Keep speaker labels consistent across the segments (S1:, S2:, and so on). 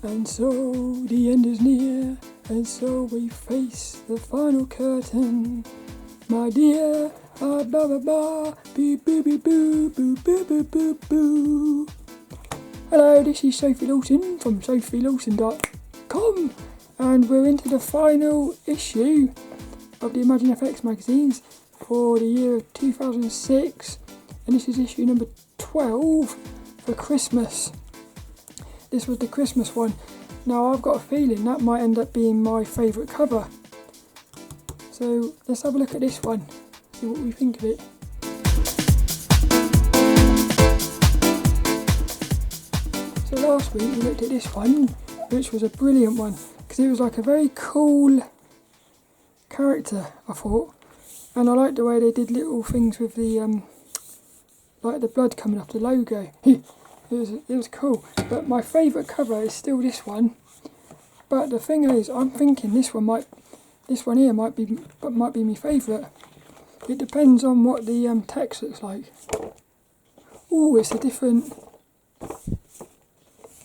S1: And so the end is near, and so we face the final curtain. My dear, blah blah blah, boo boo boo boo boo boo boo boo boo. Hello, this is Sophie Lawson from sophielawson.com, and we're into the final issue of the ImagineFX magazines for the year of 2006, and this is issue number 12 for Christmas. This was the Christmas one. Now I've got a feeling that might end up being my favourite cover. So let's have a look at this one, see what we think of it. So last week we looked at this one, which was a brilliant one, because it was like a very cool character, I thought. And I liked the way they did little things with the, like the blood coming off the logo. It was cool, but my favourite cover is still this one. But the thing is, I'm thinking this one here might be my favourite. It depends on what the text looks like. Oh, it's a different.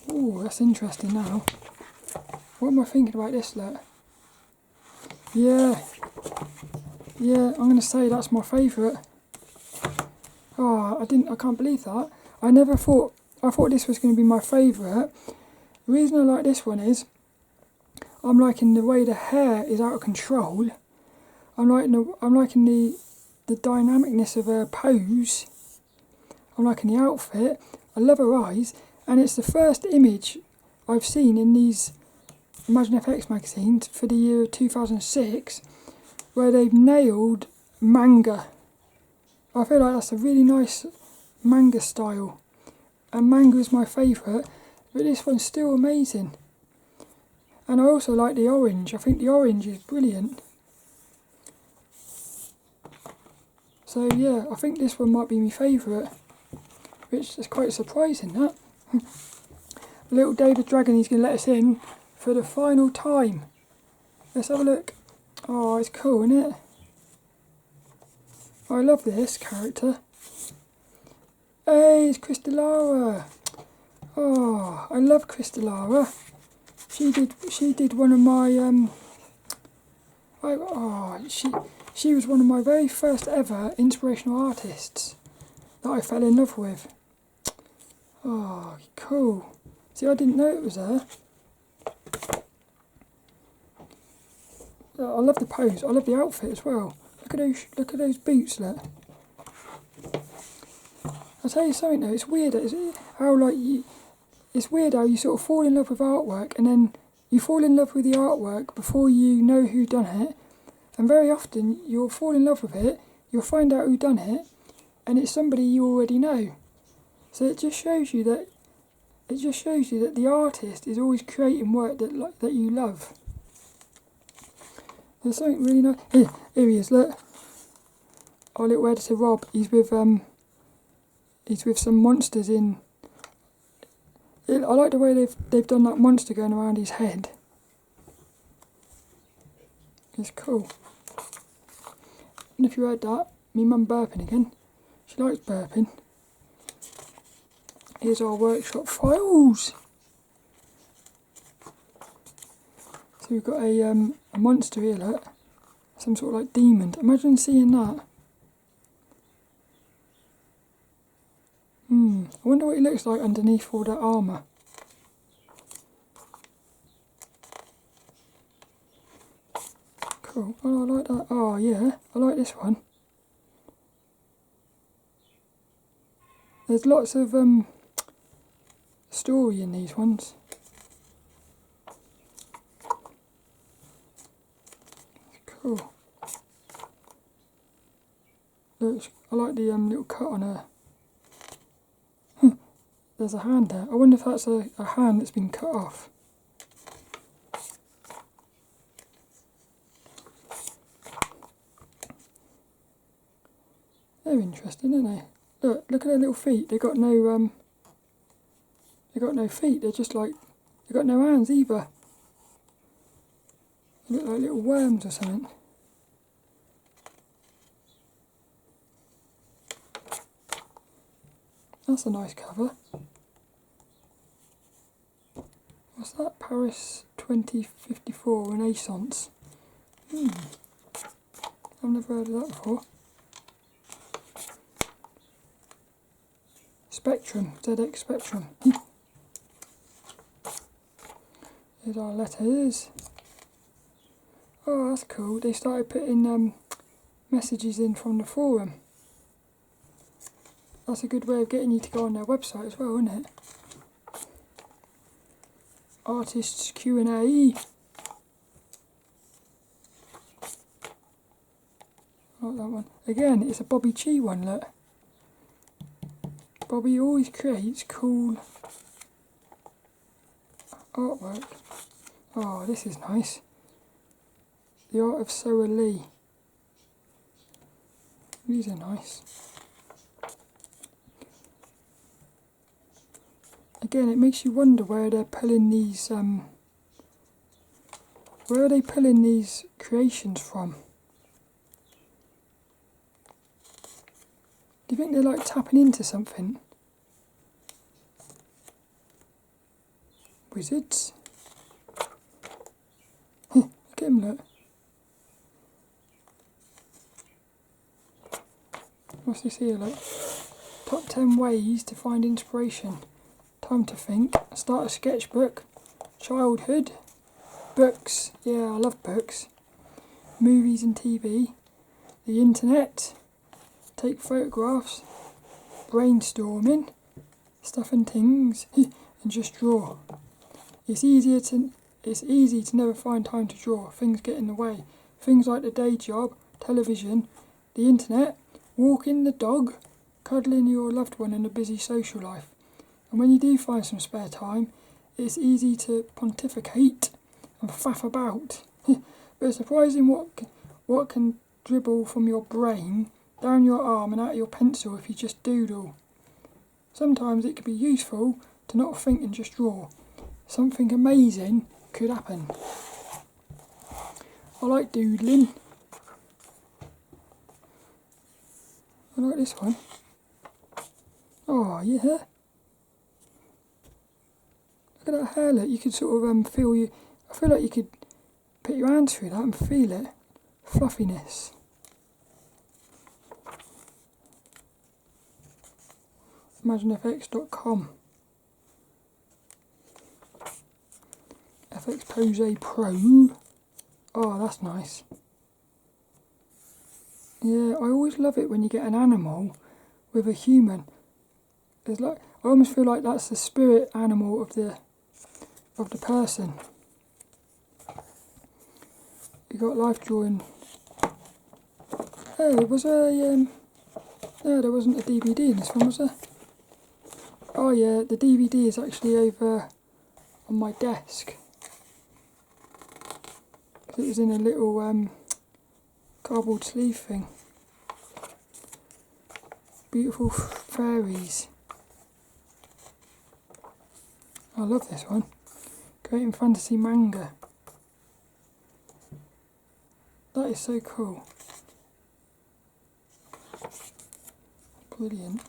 S1: Oh, that's interesting now. What am I thinking about this? Look. Yeah, I'm gonna say that's my favourite. Oh, I can't believe that. I thought this was going to be my favourite. The reason I like this one is I'm liking the way the hair is out of control. I'm liking the dynamicness of her pose. I'm liking the outfit. I love her eyes, and it's the first image I've seen in these ImagineFX magazines for the year 2006 where they've nailed manga. I feel like that's a really nice manga style. And Manga is my favourite, but this one's still amazing. And I also like the orange. I think the orange is brilliant. So yeah, I think this one might be my favourite, which is quite surprising, that. Little David Dragon, he's going to let us in for the final time. Let's have a look. Oh, it's cool, isn't it? I love this character. Hey, it's Cris De Lara. Oh, I love Cris De Lara. She did one of my she was one of my very first ever inspirational artists that I fell in love with. Oh, cool. See, I didn't know it was her. I love the pose. I love the outfit as well. Look at those boots, look. I'll tell you something though, it's weird it's weird how you sort of fall in love with artwork and then you fall in love with the artwork before you know who done it, and very often you'll fall in love with it, you'll find out who done it, and it's somebody you already know. So it just shows you that the artist is always creating work that you love. There's something really nice. Here he is, look. Our little editor Rob, he's with some monsters in. I like the way they've done that monster going around his head. It's cool. And if you heard that, me mum burping again. She likes burping. Here's our workshop files. So we've got a monster here, look. Some sort of like demon. Imagine seeing that. I wonder what he looks like underneath all that armour. Cool. Oh, I like that. Oh yeah, I like this one. There's lots of story in these ones. Cool. Look, I like the little cut on her. There's a hand there. I wonder if that's a hand that's been cut off. They're interesting, aren't they? Look at their little feet. They got no feet. They're just like, they got no hands either. They look like little worms or something. That's a nice cover. What's that? Paris 2054 Renaissance. I've never heard of that before. Spectrum, ZX Spectrum. Here's our letters. Oh, that's cool. They started putting messages in from the forum. That's a good way of getting you to go on their website as well, isn't it? Artists Q&A. I like that one. Again, it's a Bobby Chiu one, look. Bobby always creates cool artwork. Oh, this is nice. The Art of Soa Lee. These are nice. Again, it makes you wonder where they're pulling these, where are they pulling these creations from? Do you think they're like tapping into something? Wizards? Look at him, look. What's this here, look? Top 10 ways to find inspiration. Time to think. Start a sketchbook. Childhood. Books. Yeah, I love books. Movies and TV. The internet. Take photographs. Brainstorming. Stuff and things. And just draw. It's easy to never find time to draw. Things get in the way. Things like the day job, television, the internet, walking the dog, cuddling your loved one, and a busy social life. And when you do find some spare time, it's easy to pontificate and faff about. But it's surprising what can dribble from your brain down your arm and out of your pencil if you just doodle. Sometimes it can be useful to not think and just draw. Something amazing could happen. I like doodling. I like this one. Oh, yeah. Look at that hair, look. You could sort of feel you. I feel like you could put your hands through that and feel it. Fluffiness. ImagineFX.com. FX Pose Pro. Oh, that's nice. Yeah, I always love it when you get an animal with a human. It's like, I almost feel like that's the spirit animal of the person. You got life drawing. Oh, there was a no, there wasn't a DVD in this one, was there? Oh yeah, the DVD is actually over on my desk. It was in a little cardboard sleeve thing. Beautiful fairies. I love this one. Creating fantasy manga. That is so cool. Brilliant.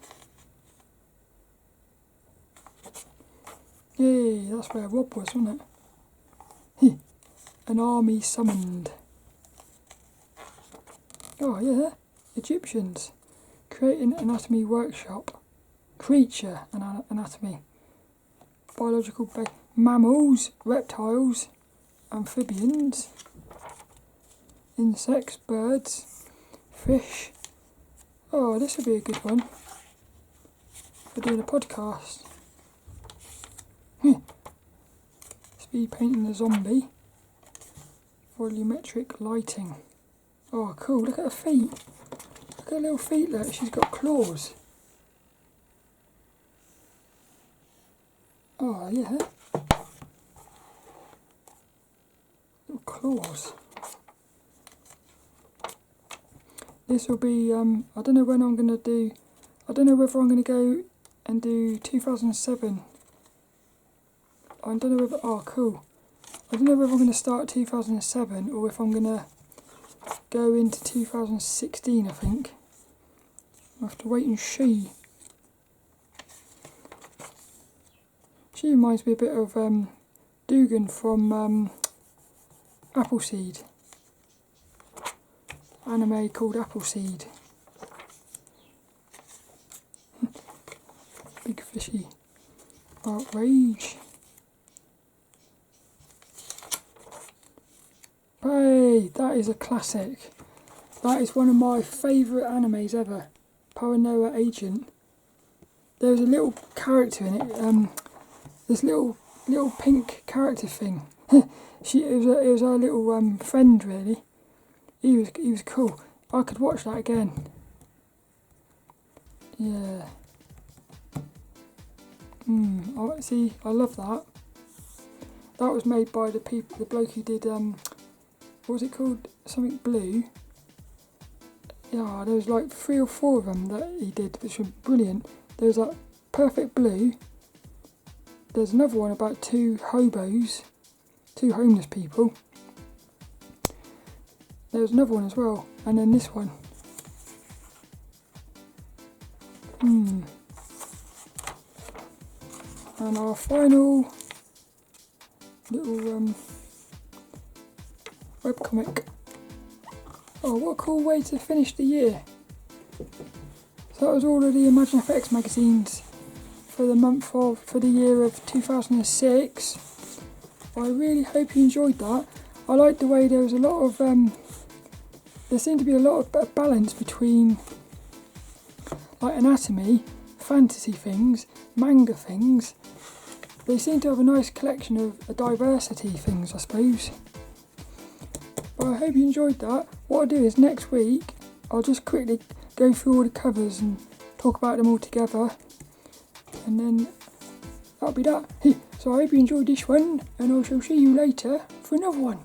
S1: Yay, that's where Rob was, wasn't it? An army summoned. Oh yeah, Egyptians. Creating anatomy workshop. Creature anatomy. Biological mammals, reptiles, amphibians, insects, birds, fish. Oh, this would be a good one for doing a podcast. Speed painting a zombie. Volumetric lighting. Oh, cool. Look at her feet. Look at her little feet there. She's got claws. Oh, yeah. Little claws. This will be, I don't know when I'm going to do, I don't know whether I'm going to go and do 2007. I don't know whether, oh, cool. I don't know whether I'm going to start 2007 or if I'm going to go into 2016, I think. I'll have to wait and see. She reminds me a bit of Dugan from Appleseed. Anime called Appleseed. Big fishy. Outrage. Hey, that is a classic. That is one of my favourite animes ever. Paranoia Agent. There's a little character in it. This little pink character thing. It was our little friend really. He was cool. I could watch that again. Yeah. See, I love that. That was made by the bloke who did what was it called? Something Blue. Yeah, there was like 3 or 4 of them that he did, which were brilliant. There was like Perfect Blue. There's another one about 2 hobos, 2 homeless people. There was another one as well, and then this one. And our final little webcomic. Oh, what a cool way to finish the year. So that was all of the ImagineFX magazines for the year of 2006. I really hope you enjoyed that. I liked the way there was a lot of, there seemed to be a lot of balance between like anatomy, fantasy things, manga things. They seem to have a nice collection of diversity things, I suppose. But I hope you enjoyed that. What I'll do is next week, I'll just quickly go through all the covers and talk about them all together. And then that'll be that. So I hope you enjoyed this one, and I shall see you later for another one.